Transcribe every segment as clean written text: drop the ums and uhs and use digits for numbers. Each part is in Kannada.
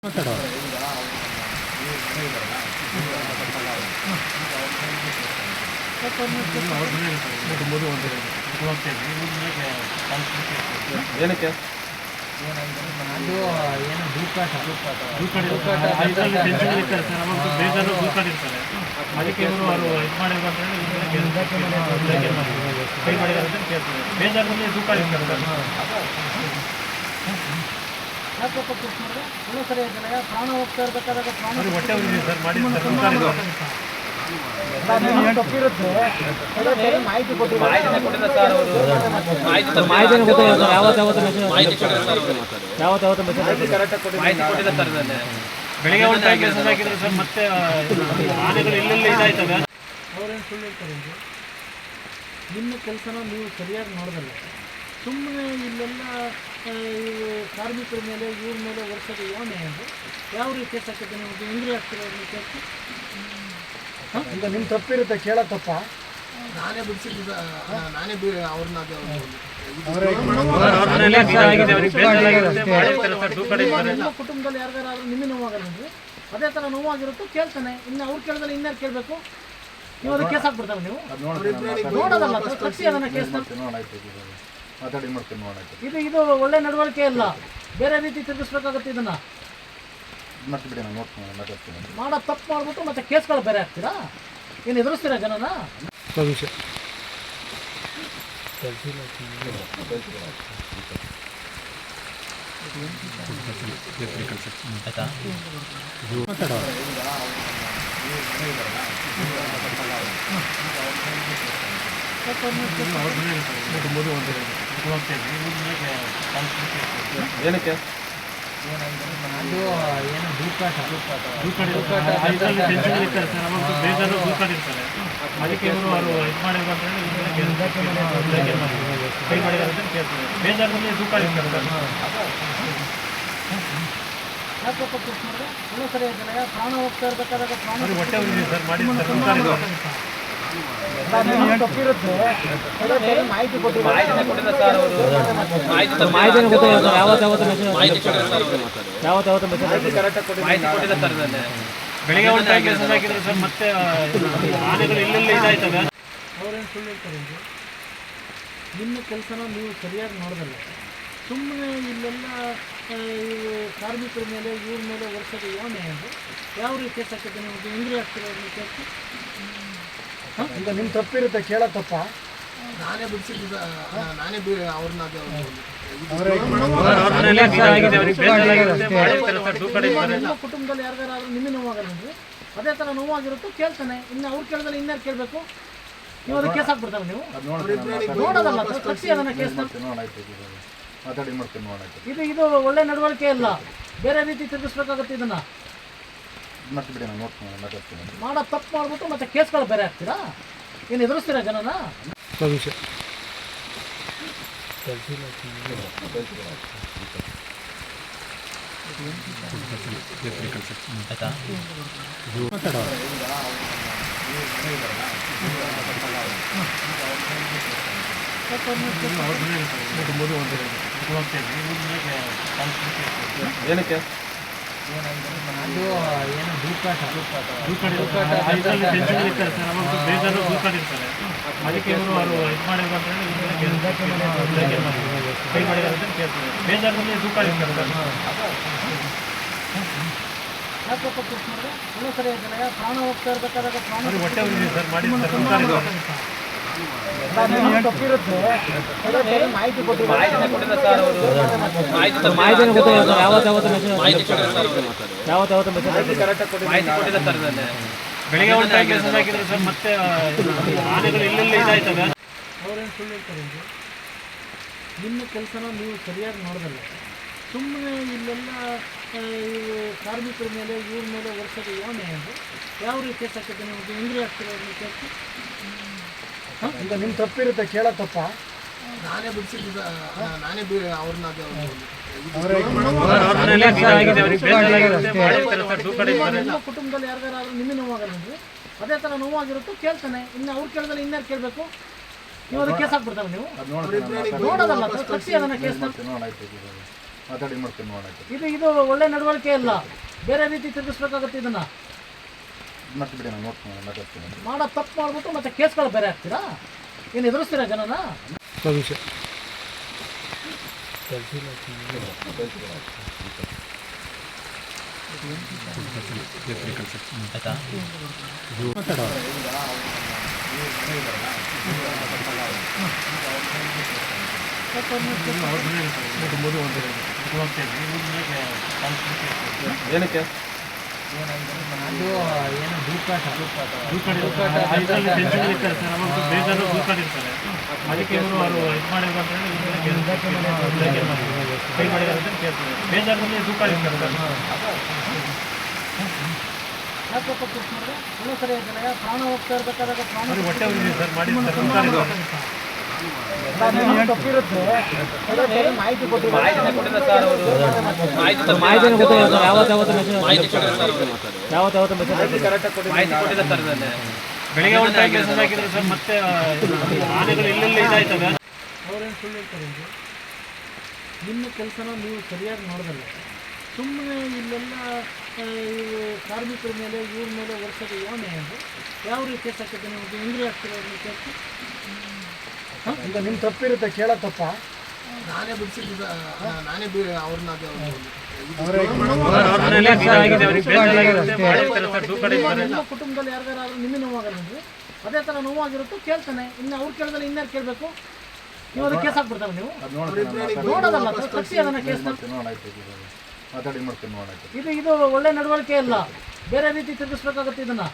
ಮಾತಾಡೋ ಏನಕ್ಕೆ ಅದು ಏನು ದೂಕಾಟ ಅದಕ್ಕೆ ಇವರು ಇದು ಮಾಡಿದ್ರು ಅಂತ ಹೇಳಿ ಕೈ ಮಾಡಿದ್ದಾರೆ ಅಂತ ಕೇಳ್ತಾರೆ. ಬೇಜಾರಲ್ಲಿ ದೂಕಾಟ ಇರ್ತಾರೆ. ಯಾಕಪ್ಪ ಕೆಲ್ಸ ಮಾಡಿದ್ರೆ ಒಳ್ಳೆ ಸರಿ ಆಯ್ತಲ್ಲ, ಪ್ರಾಣ ಹೋಗ್ತಾ ಇರ್ಬೇಕಾದಾಗ ಪ್ರಾಣ ಹೊಟ್ಟೆ ಉರಿದಿದೆ ಸರ್ ಮಾಡಿದ್ದಾರೆ. ತಪ್ಪಿರುತ್ತೆ ಮಾಹಿತಿ ಕೊಟ್ಟಿಲ್ಲ. ಬೆಳಿಗ್ಗೆ ಒಂದು ಟೈಮ್ ಮೆಸೇಜ್ ಹಾಕಿದ್ರೆ ಸರ್ ಮತ್ತೆ ಆನೆಗಳು ಇಲ್ಲೆಲ್ಲ ಇದಾಯ್ತವೆ. ಅವ್ರೇನು ಸುಳ್ಳು ಹೇಳ್ತಾರೆ ಅಂದರೆ ನಿಮ್ಮ ಕೆಲಸನ ನೀವು ಸರಿಯಾಗಿ ನೋಡೋದಲ್ಲ, ಸುಮ್ಮನೆ ಇಲ್ಲೆಲ್ಲ ಇವು ಕಾರ್ಮಿಕರ ಮೇಲೆ ಇವ್ರ ಮೇಲೆ ವರ್ಷದ ಯೋನೆ ಅಂದರೆ ಯಾವ ರೀತಿ ಕೇಸ್ ಹಾಕಿದ್ದೆ ನಿಮಗೆ ಇಂದ್ರಿ ಆಗ್ತಿರೋ ಕೇಸ್? ಈಗ ನಿಮ್ಮ ತಪ್ಪಿರುತ್ತೆ, ಕೇಳೋ ತಪ್ಪ ನಾನೇ ಬಿಡಿಸಿದ್ದ ನಾನೇ ಅವ್ರನ್ನ ನಿಮ್ಮ ಕುಟುಂಬದಲ್ಲಿ ಯಾರಿಗಾರಾದ್ರೂ ನಿಮಗೆ ನೋವಾಗಲ್ಲ ಅಂದರೆ ಅದೇ ಥರ ನೋವಾಗಿರುತ್ತೋ ಕೇಳ್ತಾನೆ. ಇನ್ನು ಅವ್ರು ಕೇಳಿದ್ರೆ ಇನ್ಯಾರು ಕೇಳಬೇಕು? ನೀವು ಅದಕ್ಕೆ ಕೇಸ್ ಹಾಕ್ಬಿಡ್ತಾರೆ. ನೀವು ನೋಡೋದಲ್ಲ, ತಪ್ಪಿಸಿ ಅದನ್ನ ಕೇಸ್ ಇದು ಇದು ಒಳ್ಳೆ ನಡವಳಿಕೆ ಇಲ್ಲ. ಬೇರೆ ರೀತಿ ತಿರುಗಿಸ್ಬೇಕಾಗುತ್ತೆ. ಇದನ್ನ ಮಾಡೋ ತಪ್ಪು ಮಾಡ್ಬಿಟ್ಟು ಮತ್ತೆ ಕೇಸ್ಗಳು ಬೇರೆ ಹಾಕ್ತೀರಾ? ಏನು ಎದುರಿಸ್ತೀರಾ ಜನನ? ಏನಕ್ಕೆ ಅದು ಏನು ದೂಕಾಟ ಬೇಜಾರು ದೂಕಾಟ ಇರ್ತಾರೆ. ಅದಕ್ಕೆ ಇವರು ಇದು ಮಾಡಿದ್ರು ಅಂತ ಹೇಳಿ ಕೈ ಮಾಡಿದ್ದಾರೆ ಅಂತ ಕೇಳ್ತಾರೆ. ಬೇಜಾರಲ್ಲಿ ದೂಕಾಟ ಇರ್ತಾರೆ. ಯಾಕಪ್ಪ ಕೆಲ್ಸ ಮಾಡಿದ್ರೆ ಒಳ್ಳೆ ಸರಿ ಆಯ್ತಲ್ಲ, ಪ್ರಾಣ ಹೋಗ್ತಾ ಇರ್ಬೇಕಾದಾಗ ಪ್ರಾಣ ಹೊಟ್ಟೆ ಉರಿದಿದೆ ಸರ್ ಮಾಡಿದ್ದಾರೆ. ತಪ್ಪಿರುತ್ತೆ ಮಾಹಿತಿ ಕೊಟ್ಟಿಲ್ಲ. ಬೆಳಿಗ್ಗೆ ಒಂದು ಟೈಮ್ ಮೆಸೇಜ್ ಹಾಕಿದ್ರೆ ಸರ್ ಮತ್ತೆ ಆನೆಗಳು ಇಲ್ಲೆಲ್ಲ ಇದಾಯ್ತವೆ. ಅವ್ರೇನು ಸುಳ್ಳು ಹೇಳ್ತಾರೆ ಅಂದರೆ ನಿಮ್ಮ ಕೆಲಸನ ನೀವು ಸರಿಯಾಗಿ ನೋಡೋದಲ್ಲ, ಸುಮ್ಮನೆ ಇಲ್ಲೆಲ್ಲ ಇವು ಕಾರ್ಮಿಕರ ಮೇಲೆ ಇವ್ರ ಮೇಲೆ ವರ್ಷದ ಯೋನೆ ಅಂದರೆ ಯಾವ ರೀತಿ ಕೇಸ್ ಹಾಕಿದ್ದೆ ನಿಮಗೆ ಇಂದ್ರಿ ಆಗ್ತಿರೋ ಕೇಸ್? ಈಗ ನಿಮ್ಮ ತಪ್ಪಿರುತ್ತೆ, ಕೇಳೋ ತಪ್ಪ ನಾನೇ ಬಿಡಿಸಿದ್ದ ನಾನೇ ಅವ್ರನ್ನ ನಿಮ್ಮ ಕುಟುಂಬದಲ್ಲಿ ಯಾರಿಗಾರಾದ್ರೂ ನಿಮಗೆ ನೋವಾಗಲ್ಲ ಅಂದರೆ ಅದೇ ಥರ ನೋವಾಗಿರುತ್ತೋ ಕೇಳ್ತಾನೆ. ಇನ್ನು ಅವ್ರು ಕೇಳಿದ್ರೆ ಇನ್ಯಾರು ಕೇಳಬೇಕು? ನೀವು ಅದಕ್ಕೆ ಕೇಸ್ ಹಾಕ್ಬಿಡ್ತಾರೆ. ನೀವು ನೋಡೋದಲ್ಲ, ತಪ್ಪಿಸಿ ಅದನ್ನ ಕೇಸ್ ಇದು ಇದು ಒಳ್ಳೆ ನಡವಳಿಕೆ ಇಲ್ಲ. ಬೇರೆ ರೀತಿ ತಿರುಗಿಸ್ಬೇಕಾಗುತ್ತೆ. ಇದನ್ನ ಮಾಡೋ ತಪ್ಪು ಮಾಡ್ಬಿಟ್ಟು ಮತ್ತೆ ಕೇಸ್ಗಳು ಬೇರೆ ಹಾಕ್ತೀರಾ? ಏನು ಎದುರಿಸ್ತೀರಾ ಜನನ? ಮಾತಾಡೋ ಏನಕ್ಕೆ ಅದು ಏನು ದೂಕಾಟ ಬೇಜಾರು ದೂಕಾಟ ಇರ್ತಾರೆ. ಅದಕ್ಕೆ ಇವರು ಇದು ಮಾಡಿದ್ರು ಅಂತ ಹೇಳಿ ಕೈ ಮಾಡಿದ್ದಾರೆ ಅಂತ ಕೇಳ್ತಾರೆ. ಬೇಜಾರಲ್ಲಿ ದೂಕಾಟ ಇರ್ತಾರೆ. ಯಾಕಪ್ಪ ಕೆಲ್ಸ ಮಾಡಿದ್ರೆ ಒಳ್ಳೆ ಸರಿ ಆಯ್ತಲ್ಲ, ಪ್ರಾಣ ಹೋಗ್ತಾ ಇರ್ಬೇಕಾದಾಗ ಪ್ರಾಣ ಹೊಟ್ಟೆ ಉರಿದಿದೆ ಸರ್ ಮಾಡಿದ್ದಾರೆ. ತಪ್ಪಿರುತ್ತೆ ಮಾಹಿತಿ ಕೊಟ್ಟಿಲ್ಲ. ಬೆಳಿಗ್ಗೆ ಒಂದು ಟೈಮ್ ಮೆಸೇಜ್ ಹಾಕಿದ್ರೆ ಸರ್ ಮತ್ತೆ ಆನೆಗಳು ಇಲ್ಲೆಲ್ಲ ಇದಾಯ್ತವೆ. ಅವ್ರೇನು ಸುಳ್ಳು ಹೇಳ್ತಾರೆ ಅಂದರೆ ನಿಮ್ಮ ಕೆಲಸನ ನೀವು ಸರಿಯಾಗಿ ನೋಡೋದಲ್ಲ, ಸುಮ್ಮನೆ ಇಲ್ಲೆಲ್ಲ ಇವು ಕಾರ್ಮಿಕರ ಮೇಲೆ ಇವ್ರ ಮೇಲೆ ವರ್ಷದ ಯೋನೆ ಅಂದರೆ ಯಾವ ರೀತಿ ಕೇಸ್ ಹಾಕಿದ್ದೆ ನಿಮಗೆ ಇಂದ್ರಿ ಆಗ್ತಿರೋ ಕೇಸ್? ಈಗ ನಿಮ್ಮ ತಪ್ಪಿರುತ್ತೆ, ಕೇಳೋ ತಪ್ಪ ನಾನೇ ಬಿಡಿಸಿದ್ದ ನಾನೇ ಅವ್ರನ್ನ ನಿಮ್ಮ ಕುಟುಂಬದಲ್ಲಿ ಯಾರಿಗಾರಾದ್ರೂ ನಿಮಗೆ ನೋವಾಗಲ್ಲ ಅಂದರೆ ಅದೇ ಥರ ನೋವಾಗಿರುತ್ತೋ ಕೇಳ್ತಾನೆ. ಇನ್ನು ಅವ್ರು ಕೇಳಿದ್ರೆ ಇನ್ಯಾರು ಕೇಳಬೇಕು? ನೀವು ಅದಕ್ಕೆ ಕೇಸ್ ಹಾಕ್ಬಿಡ್ತಾರೆ. ನೀವು ನೋಡೋದಲ್ಲ, ತಪ್ಪಿಸಿ ಅದನ್ನ ಕೇಸ್ ಮಾತಾಡಿ ಮಾಡ್ತೀನಿ ನೋಡಕ್ಕೆ ಇದು ಒಳ್ಳೆ ನಡವಳಿಕೆ ಅಲ್ಲ. ಬೇರೆ ರೀತಿ ತಿರುಗಿಸ್ಬೇಕಾಗತ್ತೆ ಇದನ್ನ. ಮತ್ತೆ ಬಿಡಿ ನಾನು ನೋಡ್ತೀನಿ ಮಾತಾಡ್ತೀನಿ. ಮಾಡೋ ತಪ್ಪು ಮಾಡ್ಬಿಟ್ಟು ಮತ್ತೆ ಕೇಸ್ಗಳು ಬೇರೆ ಹಾಕ್ತೀರಾ? ಏನು ಎದುರಿಸ್ತೀರಾ ಜನನ? ಏನಕ್ಕೆ ಬೇಜಾರು ದೂರ್ಕೊಂಡಿರ್ತಾರೆ. ಅದಕ್ಕೆ ಇವರು ಇದು ಮಾಡಿದ್ರು ಅಂತ ಹೇಳಿ ಕೈ ಮಾಡಿದ್ದಾರೆ ಅಂತ ಕೇಳ್ತಾರೆ. ಬೇಜಾರಲ್ಲಿ ದೂರ್ಕೊಂಡಿರ್ತಾರೆ. ಯಾಕಪ್ಪ ಕೇಸ್ ಮಾಡಿದ್ರೆ ಇನ್ನೂ ಸರಿ ಆಗಿಲ್ಲ. ಪ್ರಾಣ ಹೋಗ್ತಾ ಇರ್ಬೇಕಾದಾಗ ಪ್ರಾಣ ಹೊಟ್ಟೆ ಉರಿದಿದೆ ಸರ್ ಮಾಡಿದ್ದಾರೆ. ತಪ್ಪಿರುತ್ತೆ. ಮಾಹಿತಿ ಬೆಳಿಗ್ಗೆ ಒಂದು ಟೈಮ್ ಮೆಸೇಜ್ ಹಾಕಿದ್ರೆ ಸರ್ ಮತ್ತೆ ಆನೆಗಳು ಇಲ್ಲೆಲ್ಲ ಇದಾಯ್ತವೆ. ಅವ್ರೇನು ಸುಳ್ಳು ಹೇಳ್ತಾರೆ ಅಂದರೆ ನಿಮ್ಮ ಕೆಲಸನ ನೀವು ಸರಿಯಾಗಿ ಮಾಡೋದಲ್ಲ. ಸುಮ್ಮನೆ ಇಲ್ಲೆಲ್ಲ ಇವು ಕಾರ್ಮಿಕರ ಮೇಲೆ ಇವ್ರ ಮೇಲೆ ವರ್ಷದ ಯಾವ ನ್ಯಾಯ ಅಂದರೆ ಯಾವ ರೀತಿ ಕೇಸ್ ಹಾಕಿದ್ದೆ ನೀವು ಹೆಂಗ್ರಿ ಆಗ್ತೀರ ಕೇಸ್? ಈಗ ನಿಮ್ಮ ತಪ್ಪಿರುತ್ತೆ, ಕೇಳೋ ತಪ್ಪ. ನಾನೇ ಬಿಡಿಸಿದ್ದು, ನಾನೇ ಅವ್ರನ್ನ ನಿಮ್ಮ ಕುಟುಂಬದಲ್ಲಿ ಯಾರಿಗಾರಾದ್ರೂ ನಿಮಗೆ ನೋವಾಗಲ್ಲ ಅಂದರೆ ಅದೇ ಥರ ನೋವಾಗಿರುತ್ತೋ ಕೇಳ್ತಾನೆ. ಇನ್ನು ಅವ್ರು ಕೇಳಿದ್ರೆ ಇನ್ಯಾರು ಕೇಳಬೇಕು? ನೀವು ಅದಕ್ಕೆ ಕೇಸ್ ಹಾಕ್ಬಿಡ್ತಾರೆ. ನೀವು ನೋಡೋದಲ್ಲ ತಕ್ಷಿ ಅದನ್ನು ಕೇಸ್ ಮಾತಾಡಿ ಮಾಡ್ತೀನಿ ನೋಡಕ್ಕೆ ಇದು ಒಳ್ಳೆ ನಡವಳಿಕೆ ಅಲ್ಲ. ಬೇರೆ ರೀತಿ ತಿರುಗಿಸ್ಬೇಕಾಗತ್ತೆ ಇದನ್ನ.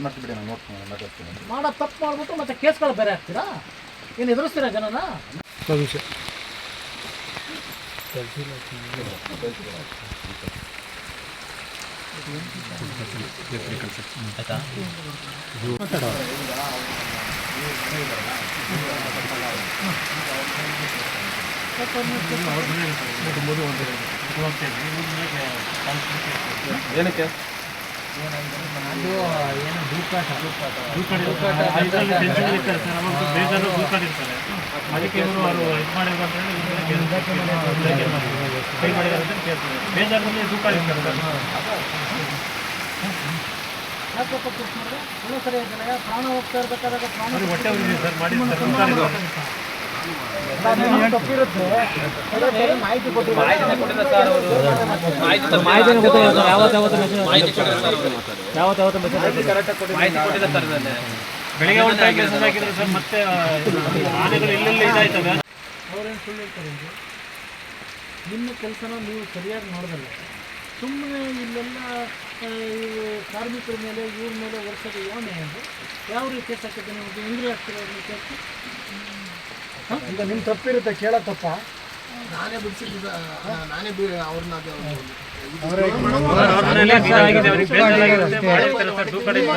ಮತ್ತೆ ಬಿಡಿ ನಾನು ನೋಡ್ತೀನಿ ಮಾತಾಡ್ತೀನಿ. ಮಾಡೋ ತಪ್ಪು ಮಾಡ್ಬಿಟ್ಟು ಮತ್ತೆ ಕೇಸ್ಗಳು ಬೇರೆ ಹಾಕ್ತೀರಾ? ಏನು ಎದುರಿಸ್ತೀರಾ ಜನನ? ಏನಕ್ಕೆ ಬೇಜಾರು ದೂರ್ಕೊಂಡಿರ್ತಾರೆ. ಅದಕ್ಕೆ ಇವರು ಇದು ಮಾಡಿದ್ರು ಅಂತ ಹೇಳಿ ಕೈ ಮಾಡಿದ್ದಾರೆ ಅಂತ ಕೇಳ್ತಾರೆ. ಬೇಜಾರಲ್ಲಿ ದೂರ್ಕೊಂಡಿರ್ತಾರೆ. ಯಾಕಪ್ಪ ಕೇಸ್ ಮಾಡಿದ್ರೆ ಇನ್ನೂ ಸರಿ ಆಗಿಲ್ಲ. ಪ್ರಾಣ ಹೋಗ್ತಾ ಇರ್ಬೇಕಾದಾಗ ಪ್ರಾಣ ಹೊಟ್ಟೆ ಉರಿದಿದೆ ಸರ್ ಮಾಡಿದ್ದಾರೆ. ತಪ್ಪಿರುತ್ತೆ. ಮಾಹಿತಿ ಬೆಳಿಗ್ಗೆ ಒಂದು ಟೈಮ್ ಮೆಸೇಜ್ ಹಾಕಿದ್ರೆ ಸರ್ ಮತ್ತೆ ಆನೆಗಳು ಇಲ್ಲೆಲ್ಲ ಇದಾಯ್ತವೆ. ಅವ್ರೇನು ಸುಳ್ಳು ಹೇಳ್ತಾರೆ ಅಂದರೆ ನಿಮ್ಮ ಕೆಲಸನ ನೀವು ಸರಿಯಾಗಿ ಮಾಡೋದಲ್ಲ. ಸುಮ್ಮನೆ ಇಲ್ಲೆಲ್ಲ ಇವು ಕಾರ್ಮಿಕರ ಮೇಲೆ ಇವ್ರ ಮೇಲೆ ವರ್ಷದ ಯಾವ ನ್ಯಾಯ ಅಂದರೆ ಯಾವ ರೀತಿ ಕೇಸ್ ಹಾಕಿದ್ದೆ ನೀವು ಹೆಂಗ್ರಿ ಆಗ್ತೀರ ಕೇಸ್? ಈಗ ನಿಮ್ಮ ತಪ್ಪಿರುತ್ತೆ, ಕೇಳೋ ತಪ್ಪ. ನಾನೇ ಬಿಡಿಸಿದ್ದು, ನಾನೇ ಅವ್ರನ್ನ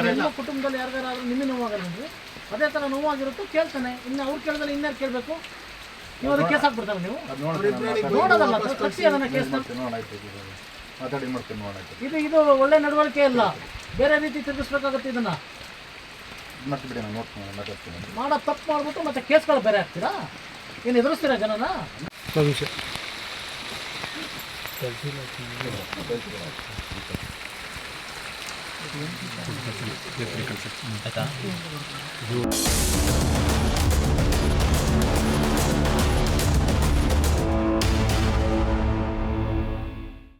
ನಿಮ್ಮ ಕುಟುಂಬದಲ್ಲಿ ಯಾರಿಗಾರಾದ್ರೂ ನಿಮಗೆ ನೋವಾಗಲ್ಲ ಅಂದರೆ ಅದೇ ಥರ ನೋವಾಗಿರುತ್ತೋ ಕೇಳ್ತಾನೆ. ಇನ್ನು ಅವ್ರು ಕೇಳಿದ್ರೆ ಇನ್ಯಾರು ಕೇಳಬೇಕು? ನೀವು ಅದಕ್ಕೆ ಕೇಸ್ ಹಾಕ್ಬಿಡ್ತಾರೆ. ನೀವು ನೋಡೋದಲ್ಲ ತಕ್ಷಿ ಅದನ್ನು ಕೇಸ್ ಮಾತಾಡಿ ಮಾಡ್ತೀನಿ ನೋಡಕ್ಕೆ ಇದು ಒಳ್ಳೆ ನಡವಳಿಕೆ ಅಲ್ಲ. ಬೇರೆ ರೀತಿ ತಿರುಗಿಸ್ಬೇಕಾಗತ್ತೆ ಇದನ್ನ. ಮತ್ತೆ ಬಿಡಿ ನಾನು ನೋಡ್ತೀನಿ ಮಾತಾಡ್ತೀನಿ. ಮಾಡೋ ತಪ್ಪು ಮಾಡ್ಬಿಟ್ಟು ಮತ್ತೆ ಕೇಸ್ಗಳು ಬೇರೆ ಹಾಕ್ತೀರಾ? ಏನು ಎದುರಿಸ್ತೀರಾ ಜನನ? ಆಯ್ತಾ